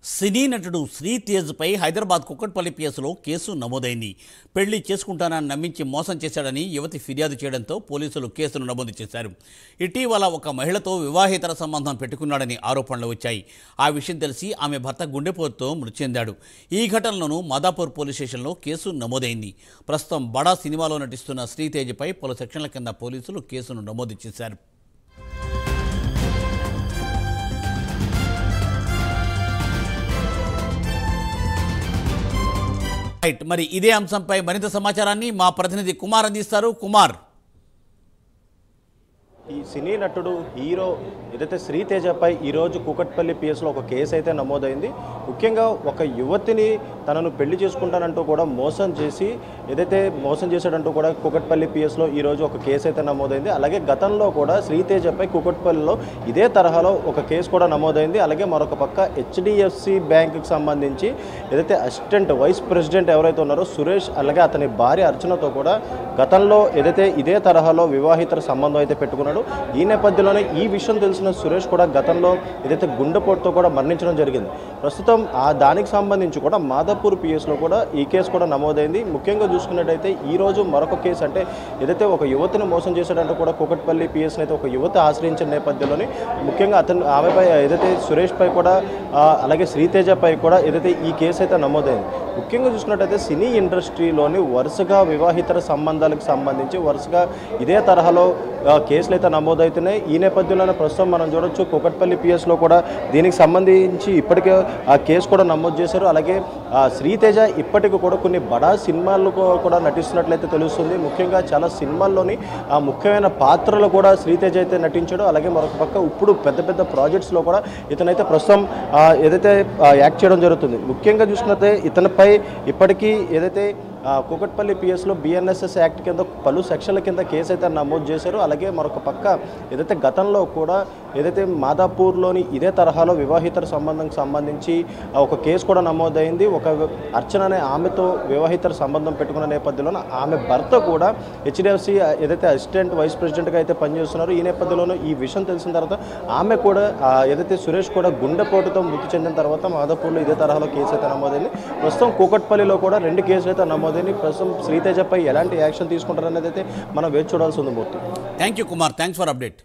సినీ నటుడు శ్రీతేజ్పై హైదరాబాద్ కుక్కట్పల్లి పిఎస్లో కేసు నమోదైంది. పెళ్లి చేసుకుంటానని నమ్మించి మోసం చేశాడని యువతి ఫిర్యాదు చేయడంతో పోలీసులు కేసును నమోదు చేశారు. ఇటీవల ఒక మహిళతో వివాహేతర సంబంధం పెట్టుకున్నాడని ఆరోపణలు వచ్చాయి. ఆ విషయం తెలిసి ఆమె భర్త గుండెపోటుతో మృతి చెందాడు. ఈ ఘటనలోనూ మాదాపూర్ పోలీస్ స్టేషన్లో కేసు నమోదైంది. ప్రస్తుతం బడా సినిమాలో నటిస్తున్న శ్రీతేజ్పై పలు సెక్షన్ల కింద పోలీసులు కేసును నమోదు చేశారు. మరి ఇదే అంశంపై మరింత సమాచారాన్ని మా ప్రతినిధి కుమార్ అందిస్తారు. కుమార్, ఈ సినీ నటుడు హీరో ఏదైతే శ్రీతేజపై ఈరోజు కూకట్పల్లి పిఎస్లో ఒక కేసు అయితే నమోదైంది. ముఖ్యంగా ఒక యువతిని తనను పెళ్లి చేసుకుంటానంటూ కూడా మోసం చేశాడంటూ కూడా కూకట్పల్లి పిఎస్లో ఈరోజు ఒక కేసు అయితే నమోదైంది. అలాగే గతంలో కూడా శ్రీతేజపై కూకట్పల్లిలో ఇదే తరహాలో ఒక కేసు కూడా నమోదైంది. అలాగే మరొక పక్క హెచ్డిఎఫ్సి బ్యాంకుకి సంబంధించి ఏదైతే అసిస్టెంట్ వైస్ ప్రెసిడెంట్ ఎవరైతే ఉన్నారో సురేష్, అలాగే అతని భార్య అర్చనతో కూడా గతంలో ఏదైతే ఇదే తరహాలో వివాహితర సంబంధం అయితే పెట్టుకున్నాడు. ఈ నేపథ్యంలోనే ఈ విషయం తెలిసిన సురేష్ కూడా గతంలో ఏదైతే గుండెపోటుతో కూడా మరణించడం జరిగింది. ప్రస్తుతం దానికి సంబంధించి కూడా మాదాపూర్ పిఎస్లో కూడా ఈ కేసు కూడా నమోదైంది. ముఖ్యంగా చూసుకున్నట్టయితే ఈరోజు మరొక కేసు, అంటే ఏదైతే ఒక యువతిని మోసం చేశాడంటూ కూడా కూకట్పల్లి పిఎస్ని అయితే ఒక యువతి ఆశ్రయించిన నేపథ్యంలోనే ముఖ్యంగా ఆమెపై ఏదైతే సురేష్ పై కూడా అలాగే శ్రీతేజపై కూడా ఏదైతే ఈ కేసు అయితే నమోదైంది. ముఖ్యంగా చూసుకున్నట్టయితే సినీ ఇండస్ట్రీలోని వరుసగా వివాహితర సంబంధాలకు సంబంధించి వరుసగా ఇదే తరహాలో కేసులు అయితే నమోదవుతున్నాయి. ఈ నేపథ్యంలోనే ప్రస్తుతం మనం చూడొచ్చు కూకట్పల్లి పిఎస్లో కూడా దీనికి సంబంధించి ఇప్పటికే ఆ కేసు కూడా నమోదు చేశారు. అలాగే శ్రీతేజ ఇప్పటికి కూడా కొన్ని బడా సినిమాలకు కూడా నటిస్తున్నట్లయితే తెలుస్తుంది. ముఖ్యంగా చాలా సినిమాల్లోని ముఖ్యమైన పాత్రలు కూడా శ్రీతేజ అయితే నటించాడు. అలాగే మరొక పక్క ఇప్పుడు పెద్ద పెద్ద ప్రాజెక్ట్స్లో కూడా ఇతనైతే ప్రస్తుతం ఏదైతే యాక్ట్ చేయడం జరుగుతుంది. ముఖ్యంగా చూసుకున్నట్లయితే ఇతనిపై ఇప్పటికీ ఏదైతే కూకట్పల్లి పిఎస్లో బిఎన్ఎస్ఎస్ యాక్ట్ కింద పలు సెక్షన్ల కింద కేసు అయితే నమోదు చేశారు. అలాగే మరొక పక్క ఏదైతే గతంలో కూడా ఏదైతే మాదాపూర్లోని ఇదే తరహాలో వివాహితర సంబంధంకి సంబంధించి ఒక కేసు కూడా నమోదైంది. ఒక అర్చన అనే ఆమెతో వివాహితర సంబంధం పెట్టుకున్న నేపథ్యంలో ఆమె భర్త కూడా హెచ్డిఎఫ్సి ఏదైతే అసిస్టెంట్ వైస్ ప్రెసిడెంట్గా అయితే పనిచేస్తున్నారు. ఈ నేపథ్యంలోనూ ఈ విషయం తెలిసిన తర్వాత ఆమె కూడా ఏదైతే సురేష్ కూడా గుండెపోటుతో మృతి చెందిన తర్వాత మాదాపూర్లో ఇదే తరహాలో కేసు అయితే నమోదైంది. ప్రస్తుతం కూకట్పల్లిలో కూడా 2 కేసులు అయితే నమోదైంది. ప్రస్తుతం శ్రీతేజపై ఎలాంటి యాక్షన్ తీసుకుంటారనేది అయితే మనం వేచి చూడాల్సి ఉంది. Murthy, thank you Kumar, thanks for update.